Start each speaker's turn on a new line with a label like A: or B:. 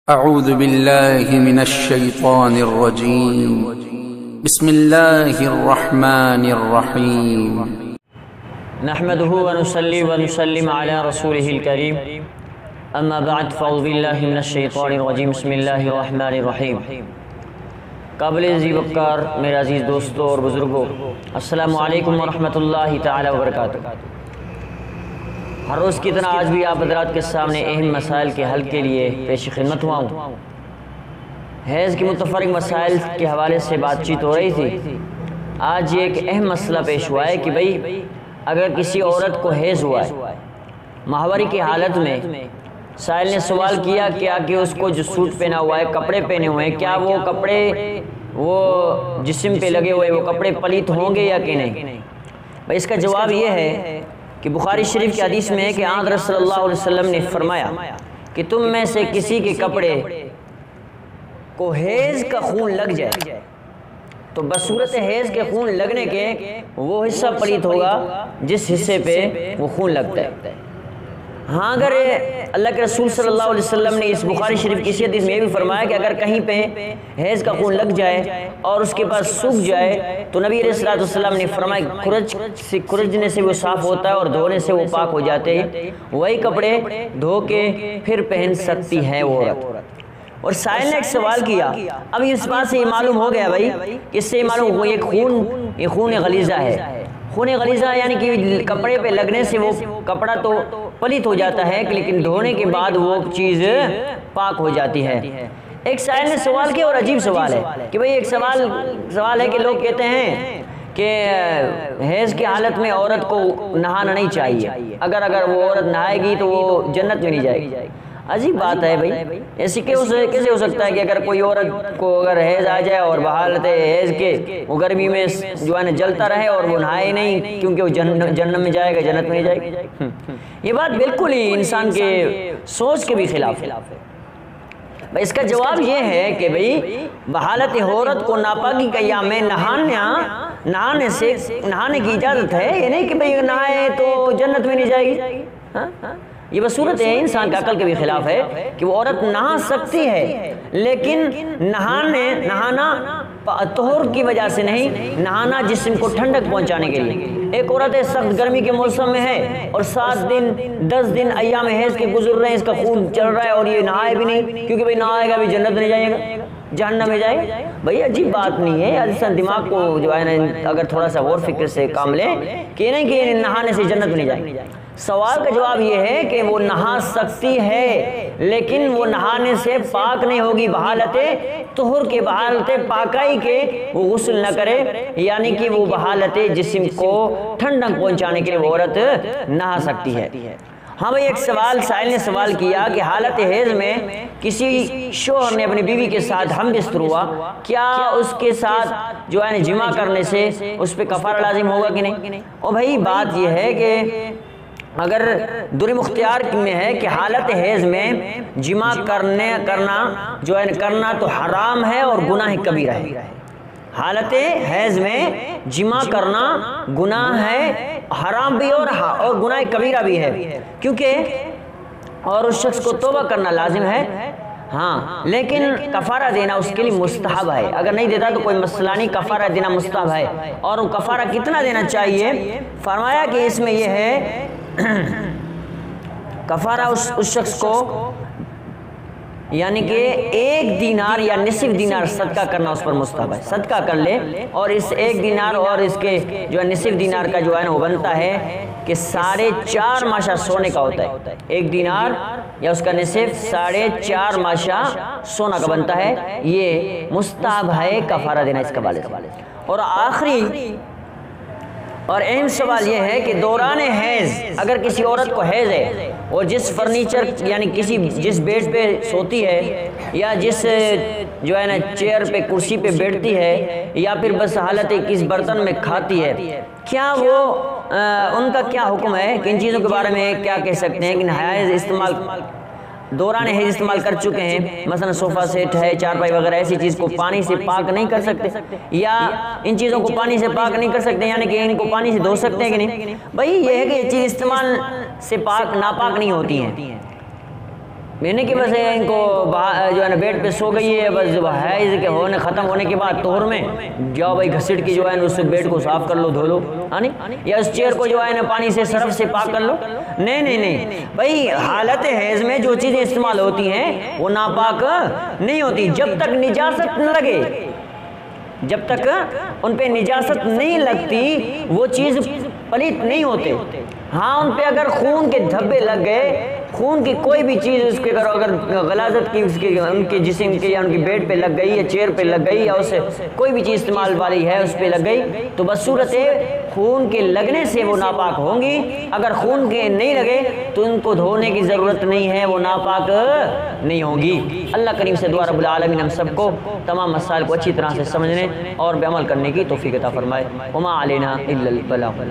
A: اعوذ باللہ من الشیطان الرجیم بسم اللہ الرحمن الرحیم
B: نحمده ونصلي ونسلم على رسوله الكريم اما بعد فاعوذ باللہ من الشیطان الرجیم بسم اللہ الرحمن الرحیم۔ قابل عزیز وقار میرے عزیز دوستوں اور بزرگوں، السلام علیکم ورحمۃ اللہ تعالی وبرکاتہ۔ ہر روز کی طرح آج بھی آپ حضرات کے سامنے اہم مسائل کے حل کے لیے پیش خدمت ہوا ہوں۔ حیض کے متفرق مسائل کے حوالے سے بات چیت ہو رہی تھی۔ آج یہ ایک اہم مسئلہ پیش ہوا ہے کہ بھئی اگر کسی عورت کو حیض ہوا ہے ماہواری کی حالت میں، سائل نے سوال کیا کہ اس کو جو سوٹ پہنا ہوا ہے، کپڑے پہنے ہوئے ہیں، کیا وہ کپڑے وہ جسم پہ لگے ہوئے وہ کپڑے پلیت ہوں گے یا کہ نہیں؟ بھئی اس کا جواب یہ ہے کہ بخاری شریف کی حدیث میں ہے کہ حضرت صلی اللہ علیہ وسلم نے فرمایا کہ تم میں سے کسی کے کپڑے کو حیض کا خون لگ جائے تو بصورت حیض کے خون لگنے کے وہ حصہ پلیت ہوگا جس حصے پہ وہ خون لگتا ہے۔ ہاں اگر اللہ کے رسول صلی اللہ علیہ وسلم نے اس بخاری شریف کی حدیث میں یہ بھی فرمایا کہ اگر کہیں پہ حیض کا خون لگ جائے اور اس کے پاس سوکھ جائے تو نبی علیہ السلام نے فرمایا کھرچنے سے وہ صاف ہوتا ہے اور دھونے سے وہ پاک ہو جاتے ہیں، وہی کپڑے دھو کے پھر پہن سکتی ہے وہ عورت۔ اور سائل نے ایک سوال کیا، اب اس بات سے یہ معلوم ہو گیا بھائی، اس سے معلوم ہو یہ خون غلیظہ ہے۔ خون غلیظہ یعنی کہ کپڑے پہ لگنے سے وہ کپڑا تو پلیت ہو جاتا ہے لیکن دھونے کے بعد وہ چیز پاک ہو جاتی ہے۔ ایک سائل نے سوال کیا اور عجیب سوال ہے کہ بھئی ایک سوال ہے کہ لوگ کہتے ہیں کہ حیض کی حالت میں عورت کو نہانا نہیں چاہیے، اگر وہ عورت نہائے گی تو وہ جنت میں نہیں جائے گی۔ عجیب بات ہے بھئی، ایسی کیسے ہو سکتا ہے کہ اگر کوئی عورت کو اگر حیض آ جائے اور بحالت حیض کے وہ گرمی میں جو ہے نا جلتا رہے اور وہ نہائے نہیں کیونکہ وہ جنت میں جائے گا، جنت میں نہیں جائے گا؟ یہ بات بالکل ہی انسان کے سوچ کے بھی خلاف ہے۔ اس کا جواب یہ ہے کہ بھئی بحالت عورت کو ناپاکی کا ایام میں نہانے کی اجازت ہے، یہ نہیں کہ بھئی نہائے تو جنت میں نہیں جائے گی۔ یہ بصورت ہے انسان کا عقل کے بھی خلاف ہے کہ وہ عورت نہا سکتی ہے لیکن نہانا طہور کی وجہ سے نہیں، نہانا جسم کو ٹھنڈک پہنچانے کے لیے۔ ایک عورت سخت گرمی کے موسم میں ہے اور 7 دن 10 دن ایام حیض کے گزر رہے ہیں، اس کا خون چل رہا ہے اور یہ نہائے بھی نہیں کیونکہ بھئی نہائے گا بھی جنت نہیں جائے گا، جہنم میں جائے گا۔ بھئی عجیب بات نہیں ہے، انسان دماغ کو جو ہے نا اگر تھوڑا سا غور فکر سے کام لے کہ نہیں کہ نہانے سے جنت میں نہیں جائے گا۔ سوال کا جواب یہ ہے کہ وہ نہا سکتی ہے لیکن وہ نہانے سے پاک نہیں ہوگی، بحالت طہر کے بحالت پاکائی کے وہ غسل نہ کرے، یعنی کہ وہ بحالت جسم کو ٹھنڈک پہنچانے کے لیے وہ عورت نہا سکتی ہے۔ ہاں بھئی ایک سائل نے سوال کیا کہ حالت حیض میں کسی شوہر نے اپنی بیوی کے ساتھ ہم بستر ہوا، کیا اس کے ساتھ جو ہے جمع کرنے سے اس پہ کفارہ لازم ہوگا کہ نہیں؟ اور بھئی بات یہ ہے کہ اگر در مختار میں ہے کہ حالت حیض میں جمع کرنا تو حرام ہے اور گناہ کبیرہ ہے۔ حالت حیض میں جمع کرنا گناہ ہے، حرام بھی اور گناہ کبیرہ بھی ہے، کیونکہ اور اس شخص کو توبہ کرنا لازم ہے، ہاں لیکن کفارہ دینا اس کے لیے مستحب ہے۔ اگر نہیں دیتا تو کوئی مسئلہ نہیں، کفارہ دینا مستحب ہے۔ اور وہ کفارہ کتنا دینا چاہیے؟ فرمایا کہ اس میں یہ ہے کفارہ اس شخص کو یعنی کہ 1 دینار یا نصف دینار صدقہ کرنا اس پر مستحب ہے، صدقہ کر لے اور اس 1 دینار اور اس کے جو ہے نصف دینار کا جو ہے نا وہ بنتا ہے کہ 4.5 ماشا سونے کا ہوتا ہے۔ 1 دینار یا اس کا نصف 4.5 ماشا سونا کا بنتا ہے، یہ مستحب ہے کفارہ دینا اس قبالے سے۔ اور آخری اور اہم سوال یہ ہے کہ دوران حیض اگر کسی عورت کو حیض ہے اور جس فرنیچر یعنی جس بیڈ پہ سوتی ہے یا جس جو ہے نا چیئر پہ کرسی پہ بیٹھتی ہے یا پھر بس حالت کس برتن میں کھاتی ہے، کیا وہ ان کا کیا حکم ہے کہ ان چیزوں کے بارے میں کیا کہہ سکتے ہیں کہ حیض دوران حیض استعمال کر چکے ہیں، مثلا صوفہ سیٹ ہے، چارپائ وغیرہ ایسی چیز کو پانی سے پاک نہیں کر سکتے یا ان چیزوں کو پانی سے پاک نہیں کر سکتے، یعنی کہ ان کو پانی سے دھو سکتے ہیں کہ نہیں؟ بھئی یہ ہے کہ یہ چیز استعمال سے ناپاک نہیں ہوتی ہیں، میں نے کہ بس ان کو جو ہے نا بیڈ پہ سو گئی ہے، بس حیض کے ہونے ختم ہونے کے بعد طہر میں جاؤ بھائی گھسٹ کی جو ہے نا اس بیڈ کو صاف کر لو، دھو لو، یا اس چیئر کو جو ہے نا پانی سے سرف سے پاک کر لو. نہیں بھائی، حالت حیض میں جو چیزیں استعمال ہوتی ہیں وہ ناپاک نہیں ہوتی جب تک نجاست نہ لگے. جب تک ان پہ نجاست نہیں لگتی وہ چیز پلیت نہیں ہوتے. ہاں ان پہ اگر خون کے دھبے لگ گئے، خون کی کوئی بھی چیز اس کے اگر غلاظت کی اس کی ان کے جسم کے یا ان کی بیڈ پہ لگ گئی یا چیئر پہ لگ گئی یا اسے کوئی بھی چیز استعمال والی ہے اس پہ لگ گئی، تو بس صورت خون کے لگنے سے وہ ناپاک ہوں گی. اگر خون کے نہیں لگے تو ان کو دھونے کی ضرورت نہیں ہے، وہ ناپاک نہیں ہوں گی. اللہ کریم سے دعا رب العالمین ہم سب کو تمام مسائل کو اچھی طرح سے سمجھنے اور پہ عمل کرنے کی توفیق عطا فرمائے. وما علینا الا البلاغ.